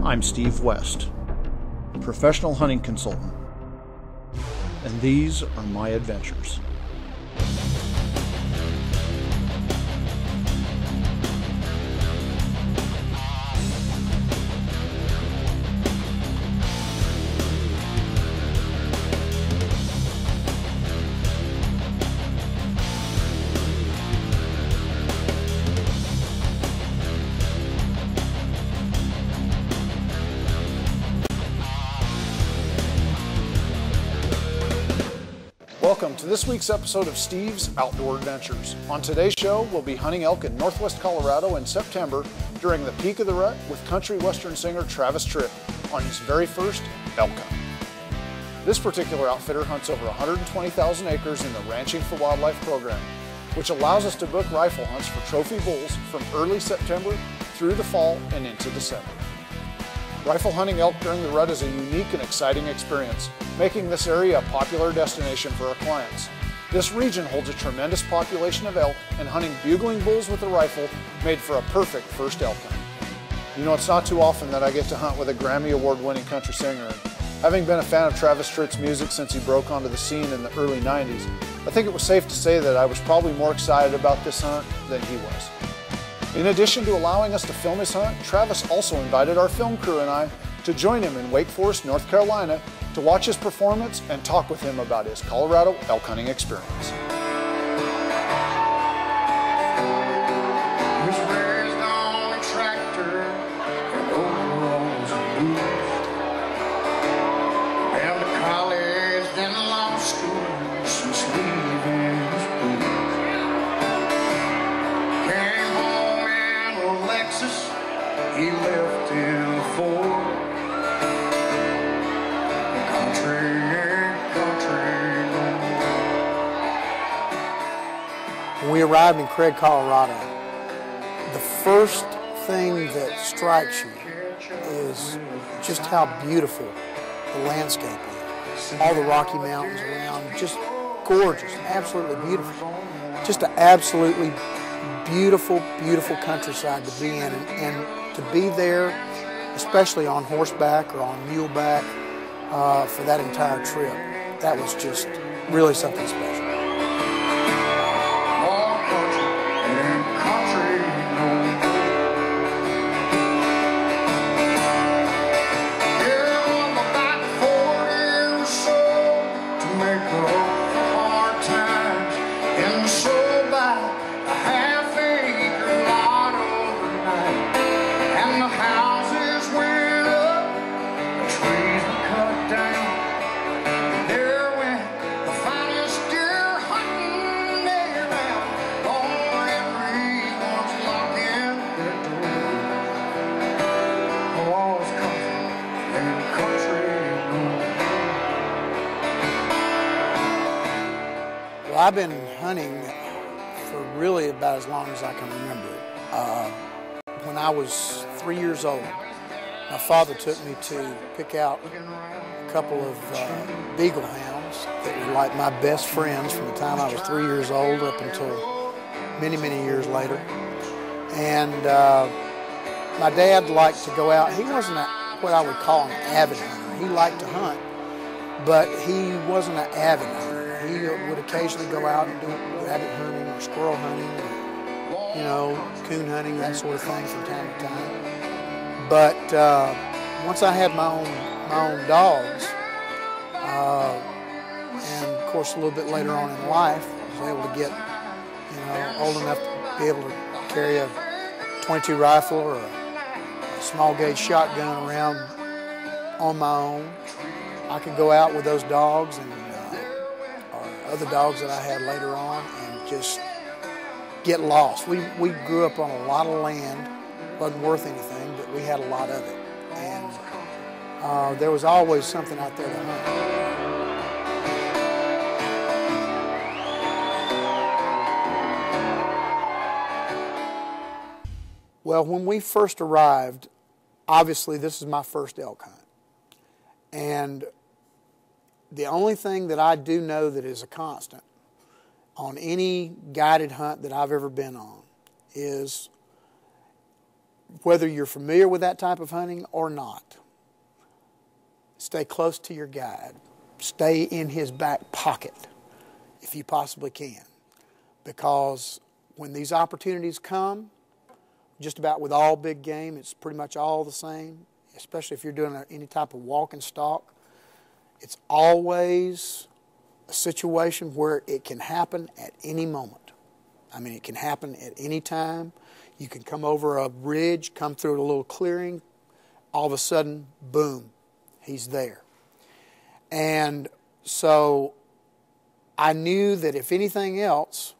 I'm Steve West, professional hunting consultant, and these are my adventures. Welcome to this week's episode of Steve's Outdoor Adventures. On today's show, we'll be hunting elk in northwest Colorado in September during the peak of the rut with country western singer Travis Tritt on his very first elk hunt. This particular outfitter hunts over 120,000 acres in the Ranching for Wildlife program, which allows us to book rifle hunts for trophy bulls from early September through the fall and into December. Rifle hunting elk during the rut is a unique and exciting experience, making this area a popular destination for our clients. This region holds a tremendous population of elk, and hunting bugling bulls with a rifle made for a perfect first elk hunt. You know, it's not too often that I get to hunt with a Grammy Award-winning country singer, and having been a fan of Travis Tritt's music since he broke onto the scene in the early 90s, I think it was safe to say that I was probably more excited about this hunt than he was. In addition to allowing us to film his hunt, Travis also invited our film crew and I to join him in Wake Forest, North Carolina to watch his performance and talk with him about his Colorado elk hunting experience. He left in the Ford. When we arrived in Craig, Colorado, the first thing that strikes you is just how beautiful the landscape is. All the Rocky Mountains around, just gorgeous, absolutely beautiful. Just an absolutely beautiful, beautiful countryside to be in, and to be there, especially on horseback or on muleback, for that entire trip. That was just really something special. I've been hunting for really about as long as I can remember. When I was 3 years old, my father took me to pick out a couple of beagle hounds that were like my best friends from the time I was 3 years old up until many, many years later. And my dad liked to go out. He wasn't what I would call an avid hunter. He liked to hunt, but he wasn't an avid hunter. He would occasionally go out and do rabbit hunting or squirrel hunting, or, you know, coon hunting, that sort of thing from time to time. But once I had my own dogs, and of course a little bit later on in life, I was able to get, you know, old enough to be able to carry a .22 rifle or a small gauge shotgun around on my own. I could go out with those dogs and other dogs that I had later on and just get lost. We grew up on a lot of land, wasn't worth anything, but we had a lot of it. And there was always something out there to hunt. Well, when we first arrived, obviously this is my first elk hunt. And the only thing that I do know that is a constant on any guided hunt that I've ever been on is whether you're familiar with that type of hunting or not, stay close to your guide. Stay in his back pocket if you possibly can. Because when these opportunities come, just about with all big game, it's pretty much all the same, especially if you're doing any type of walk and stalk. It's always a situation where it can happen at any moment. I mean, it can happen at any time. You can come over a ridge, come through a little clearing, all of a sudden, boom, he's there. And so I knew that if anything else,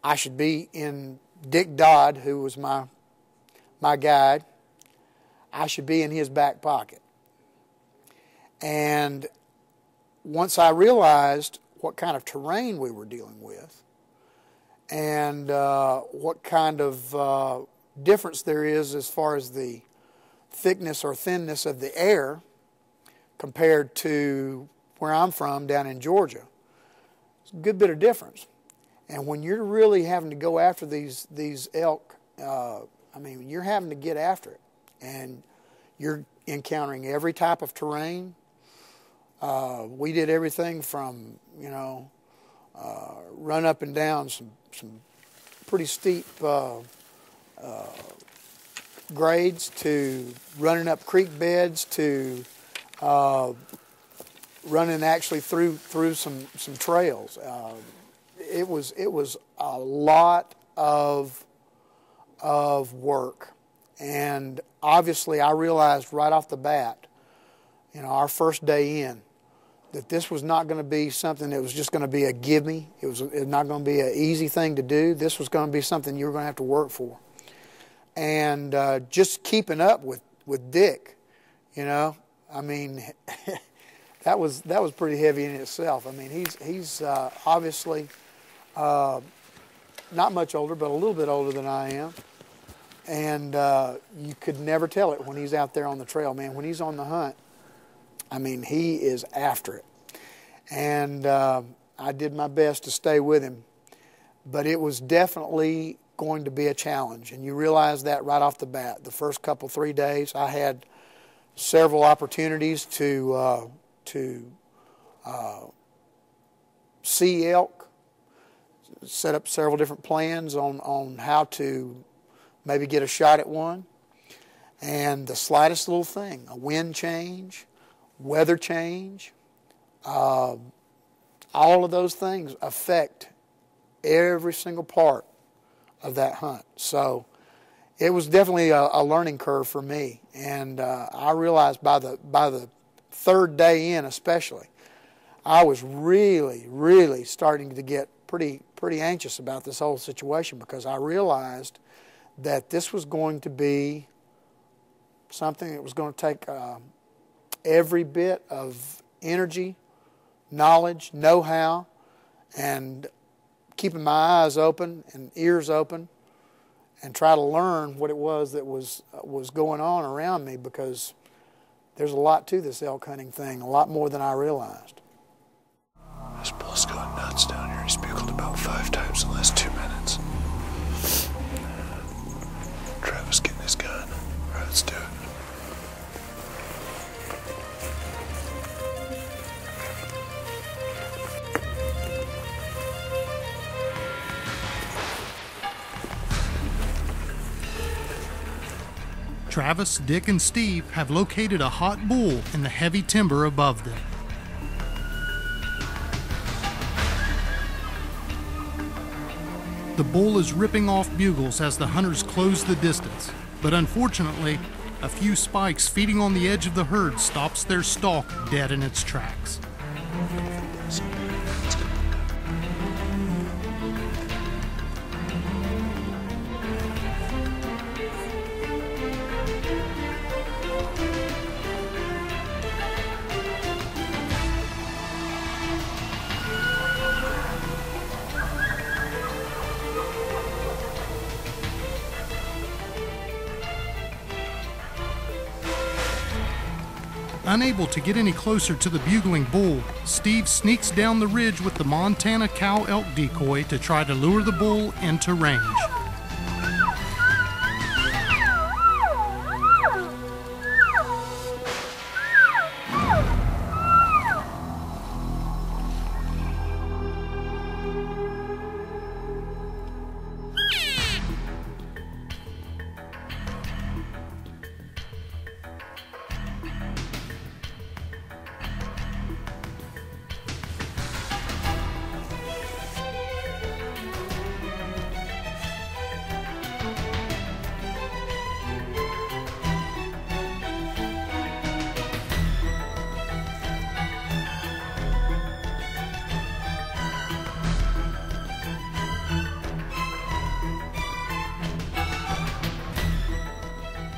I should be in Dick Dodd, who was my guide. I should be in his back pocket. And once I realized what kind of terrain we were dealing with and what kind of difference there is as far as the thickness or thinness of the air compared to where I'm from down in Georgia, it's a good bit of difference. And when you're really having to go after these elk, I mean, you're having to get after it. And you're encountering every type of terrain. We did everything from, run up and down some pretty steep grades to running up creek beds to running actually through some trails. It was a lot of work, and obviously I realized right off the bat, our first day in, that this was not going to be something that was just going to be a gimme. It was not going to be an easy thing to do. This was going to be something you were going to have to work for. And just keeping up with Dick, I mean, that was pretty heavy in itself. I mean, he's obviously not much older, but a little bit older than I am. And you could never tell it when he's out there on the trail, man. When he's on the hunt, I mean, he is after it. And I did my best to stay with him. But it was definitely going to be a challenge. And you realize that right off the bat. The first 3 days, I had several opportunities to see elk, set up several different plans on how to maybe get a shot at one. And the slightest little thing, a wind change, weather change, all of those things affect every single part of that hunt. So it was definitely a learning curve for me. And I realized by the third day in especially, I was really, really starting to get pretty anxious about this whole situation, because I realized that this was going to be something that was going to take every bit of energy, knowledge, know-how, and keeping my eyes open and ears open and try to learn what it was that was going on around me, because there's a lot to this elk hunting thing, a lot more than I realized. This bull's going nuts down here. He's bugled about 5 times in the last 2 minutes. Travis getting his gun. All right, let's do it. Travis, Dick, and Steve have located a hot bull in the heavy timber above them. The bull is ripping off bugles as the hunters close the distance, but unfortunately, a few spikes feeding on the edge of the herd stops their stalk dead in its tracks. Unable to get any closer to the bugling bull, Steve sneaks down the ridge with the Montana cow elk decoy to try to lure the bull into range.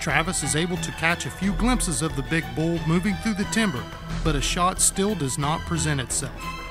Travis is able to catch a few glimpses of the big bull moving through the timber, but a shot still does not present itself.